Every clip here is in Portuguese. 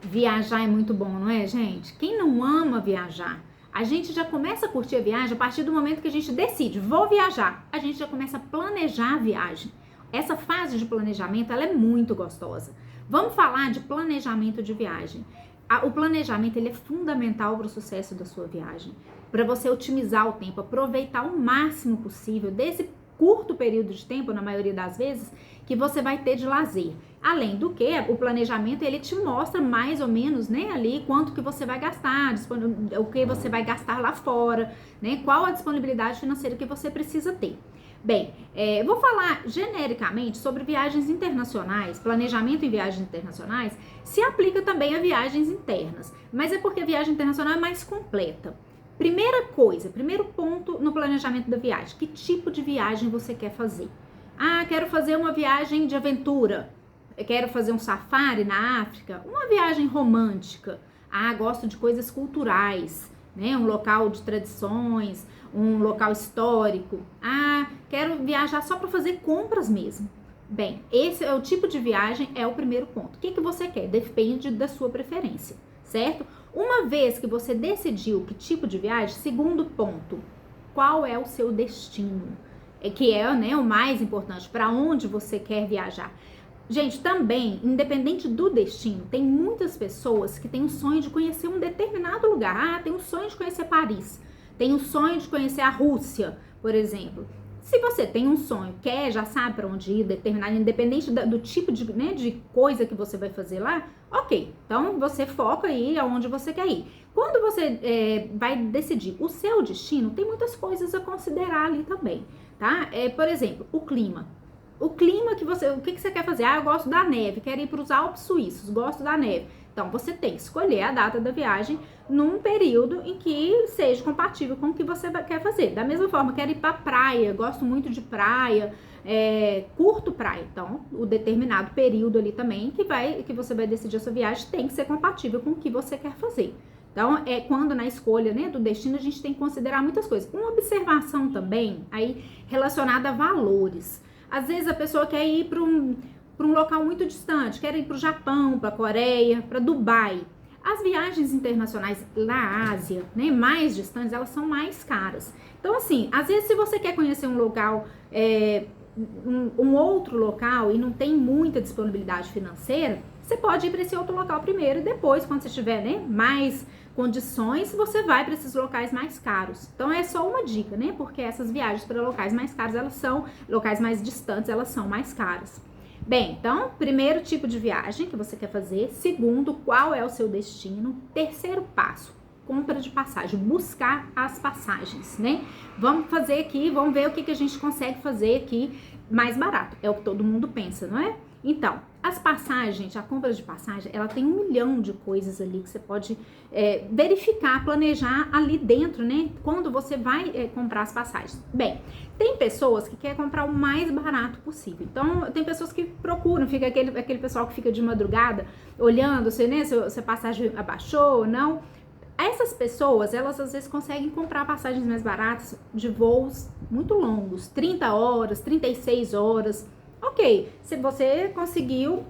Viajar é muito bom, não é, gente? Quem não ama viajar? A gente já começa a curtir a viagem a partir do momento que a gente decide, vou viajar. A gente já começa a planejar a viagem. Essa fase de planejamento, ela é muito gostosa. Vamos falar de planejamento de viagem. O planejamento, ele é fundamental para o sucesso da sua viagem. Para você otimizar o tempo, aproveitar o máximo possível desse curto período de tempo, na maioria das vezes, que você vai ter de lazer. Além do que, o planejamento, ele te mostra mais ou menos, né, ali, quanto que você vai gastar, o que você vai gastar lá fora, né, qual a disponibilidade financeira que você precisa ter. Bem, vou falar genericamente sobre viagens internacionais, planejamento em viagens internacionais, se aplica também a viagens internas, mas é porque a viagem internacional é mais completa. Primeira coisa, primeiro ponto no planejamento da viagem, que tipo de viagem você quer fazer? Ah, quero fazer uma viagem de aventura, eu quero fazer um safari na África, uma viagem romântica. Ah, gosto de coisas culturais, né? Um local de tradições, um local histórico. Ah, quero viajar só para fazer compras mesmo. Bem, esse é o tipo de viagem, é o primeiro ponto. O que você quer? Depende da sua preferência, certo? Uma vez que você decidiu que tipo de viagem, segundo ponto, qual é o seu destino? Que é, né, o mais importante, para onde você quer viajar. Gente, também, independente do destino, tem muitas pessoas que têm o sonho de conhecer um determinado lugar. Ah, tem o sonho de conhecer Paris, tem o sonho de conhecer a Rússia, por exemplo. Se você tem um sonho, quer, já sabe para onde ir, determinado, independente do tipo de, né, de coisa que você vai fazer lá, ok. Então, você foca aí aonde você quer ir. Quando você vai decidir o seu destino, tem muitas coisas a considerar ali também, tá? Por exemplo, o clima. O clima que você, o que você quer fazer? Ah, eu gosto da neve, quero ir para os Alpes suíços, gosto da neve. Então, você tem que escolher a data da viagem num período em que seja compatível com o que você quer fazer. Da mesma forma, quero ir para praia, gosto muito de praia, curto praia. Então, o determinado período ali também que você vai decidir a sua viagem tem que ser compatível com o que você quer fazer. Então, quando na escolha, né, do destino, a gente tem que considerar muitas coisas. Uma observação também aí relacionada a valores. Às vezes a pessoa quer ir para um local muito distante, quer ir para o Japão, para a Coreia, para Dubai. As viagens internacionais na Ásia, né, mais distantes, elas são mais caras. Então, assim, às vezes se você quer conhecer um local, um outro local e não tem muita disponibilidade financeira, você pode ir para esse outro local primeiro e depois, quando você tiver, né, mais condições, você vai para esses locais mais caros. Então é só uma dica, né? Porque essas viagens para locais mais caros, locais mais distantes, elas são mais caras. Bem, então, primeiro tipo de viagem que você quer fazer. Segundo, qual é o seu destino. Terceiro passo, compra de passagem, buscar as passagens, né? Vamos fazer aqui, vamos ver o que a gente consegue fazer aqui mais barato. É o que todo mundo pensa, não é? Então, as passagens, a compra de passagem, ela tem 1 milhão de coisas ali que você pode verificar, planejar ali dentro, né? Quando você vai comprar as passagens. Bem, tem pessoas que querem comprar o mais barato possível. Então, tem pessoas que procuram, fica aquele pessoal que fica de madrugada olhando se, né, se a passagem abaixou ou não. Essas pessoas, elas às vezes conseguem comprar passagens mais baratas de voos muito longos, 30 horas, 36 horas. Ok, se você conseguiu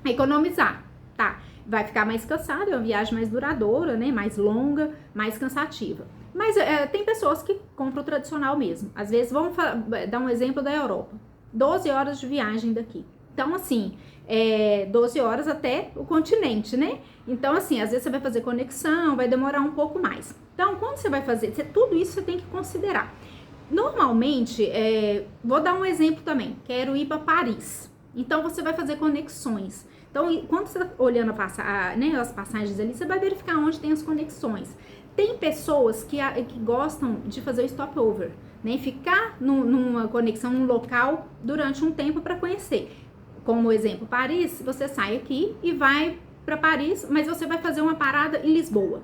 economizar, tá? Vai ficar mais cansado, é uma viagem mais duradoura, né? Mais longa, mais cansativa. Mas tem pessoas que compram o tradicional mesmo. Às vezes, vamos dar um exemplo da Europa. 12 horas de viagem daqui. Então, assim, 12 horas até o continente, né? Então, assim, às vezes você vai fazer conexão, vai demorar um pouco mais. Então, quando você vai fazer, tudo isso você tem que considerar. Normalmente, vou dar um exemplo também, quero ir para Paris, então você vai fazer conexões. Então, quando você está olhando né, as passagens ali, você vai verificar onde tem as conexões. Tem pessoas que gostam de fazer o stopover, né, ficar numa conexão, num local durante um tempo para conhecer. Como exemplo, Paris, você sai aqui e vai para Paris, mas você vai fazer uma parada em Lisboa.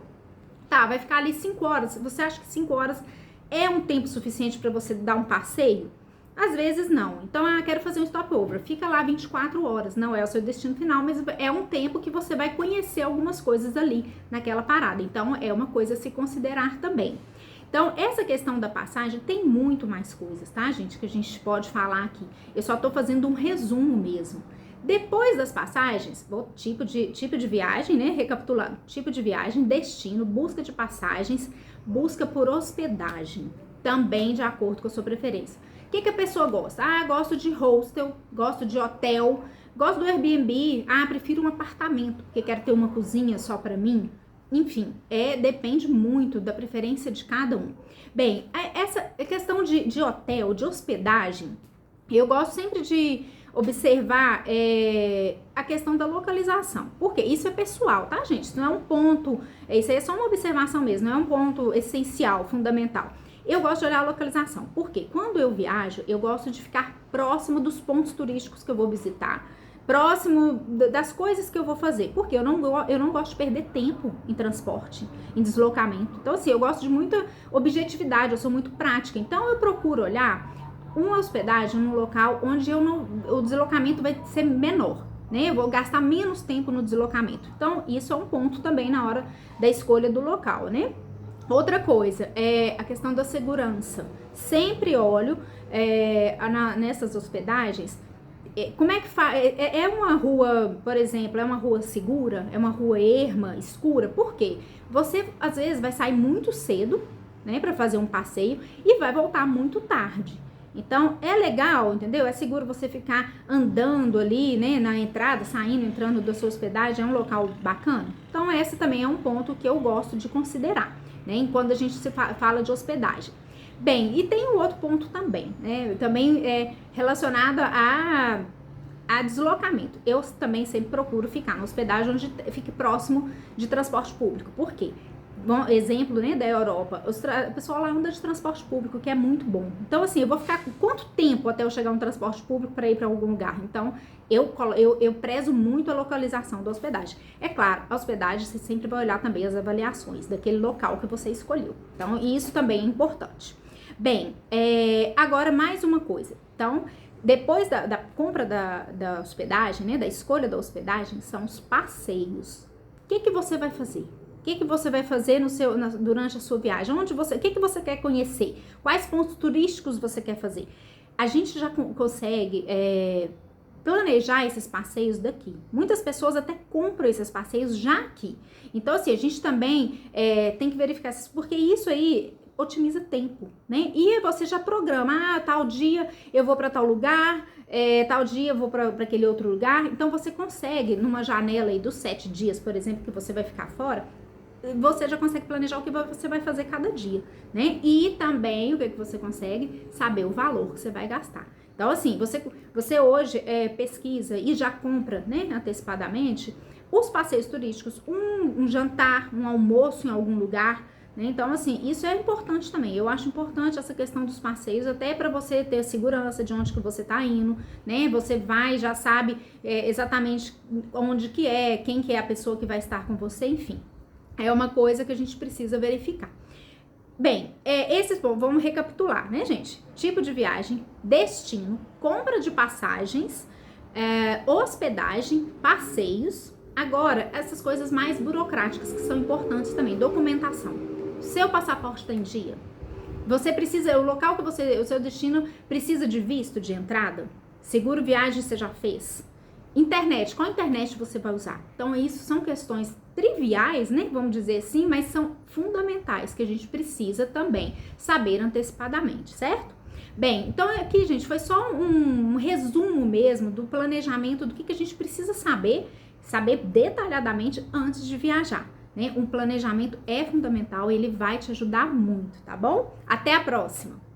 Tá, vai ficar ali 5 horas, você acha que 5 horas é um tempo suficiente para você dar um passeio? Às vezes não. Então, quero fazer um stopover. Fica lá 24 horas. Não é o seu destino final, mas é um tempo que você vai conhecer algumas coisas ali naquela parada. Então, é uma coisa a se considerar também. Então, essa questão da passagem tem muito mais coisas, tá, gente? Que a gente pode falar aqui. Eu só tô fazendo um resumo mesmo. Depois das passagens, tipo de viagem, né? Recapitulando, tipo de viagem, destino, busca de passagens, busca por hospedagem, também de acordo com a sua preferência. O que a pessoa gosta? Gosto de hostel, gosto de hotel, gosto do Airbnb, prefiro um apartamento, porque quero ter uma cozinha só para mim. Enfim, depende muito da preferência de cada um. Bem, essa questão de hotel, de hospedagem, eu gosto sempre de observar a questão da localização. Porque isso é pessoal, tá, gente? Isso não é um ponto, isso aí é só uma observação mesmo, não é um ponto essencial, fundamental. Eu gosto de olhar a localização. Por quê? Quando eu viajo, eu gosto de ficar próximo dos pontos turísticos que eu vou visitar, próximo das coisas que eu vou fazer. Porque eu não gosto de perder tempo em transporte, em deslocamento. Então, assim, eu gosto de muita objetividade, eu sou muito prática. Então, eu procuro olhar uma hospedagem num local onde o deslocamento vai ser menor, né? Eu vou gastar menos tempo no deslocamento. Então, isso é um ponto também na hora da escolha do local, né? Outra coisa é a questão da segurança. Sempre olho nessas hospedagens, como é que faz? É uma rua, por exemplo, é uma rua segura? É uma rua erma, escura? Por quê? Você, às vezes, vai sair muito cedo, né, para fazer um passeio e vai voltar muito tarde. Então, é legal, entendeu? É seguro você ficar andando ali, né, na entrada, saindo, entrando da sua hospedagem, é um local bacana. Então, esse também é um ponto que eu gosto de considerar, né, quando a gente se fala de hospedagem. Bem, e tem um outro ponto também, né, também é relacionado a deslocamento. Eu também sempre procuro ficar na hospedagem onde fique próximo de transporte público. Por quê? Bom, exemplo, né, da Europa, o pessoal lá anda de transporte público, que é muito bom. Então, assim, eu vou ficar com quanto tempo até eu chegar no transporte público para ir para algum lugar? Então, eu prezo muito a localização da hospedagem. É claro, a hospedagem você sempre vai olhar também as avaliações daquele local que você escolheu. Então, isso também é importante. Bem, agora mais uma coisa. Então, depois da compra da hospedagem, né, da escolha da hospedagem, são os passeios. O que você vai fazer? O que você vai fazer durante a sua viagem? O que você quer conhecer? Quais pontos turísticos você quer fazer? A gente já consegue planejar esses passeios daqui. Muitas pessoas até compram esses passeios já aqui. Então, assim, a gente também tem que verificar isso, porque isso aí otimiza tempo, né? E você já programa, tal dia eu vou para tal lugar, tal dia eu vou para aquele outro lugar. Então, você consegue, numa janela aí dos 7 dias, por exemplo, que você vai ficar fora, você já consegue planejar o que você vai fazer cada dia, né? E também o que você consegue saber o valor que você vai gastar. Então, assim, você hoje pesquisa e já compra, né, antecipadamente os passeios turísticos, um jantar, um almoço em algum lugar, né? Então, assim, isso é importante também. Eu acho importante essa questão dos passeios, até para você ter segurança de onde que você tá indo, né? Você vai, já sabe exatamente onde que quem que é a pessoa que vai estar com você, enfim. É uma coisa que a gente precisa verificar. Bem, vamos recapitular, né, gente? Tipo de viagem, destino, compra de passagens, hospedagem, passeios. Agora, essas coisas mais burocráticas que são importantes também, documentação. Seu passaporte está em dia? Você precisa, o seu destino precisa de visto de entrada? Seguro viagem você já fez? Internet, qual internet você vai usar? Então, isso são questões triviais, né? Vamos dizer assim, mas são fundamentais que a gente precisa também saber antecipadamente, certo? Bem, então aqui, gente, foi só um resumo mesmo do planejamento do que a gente precisa saber detalhadamente antes de viajar, né? Um planejamento é fundamental, ele vai te ajudar muito, tá bom? Até a próxima!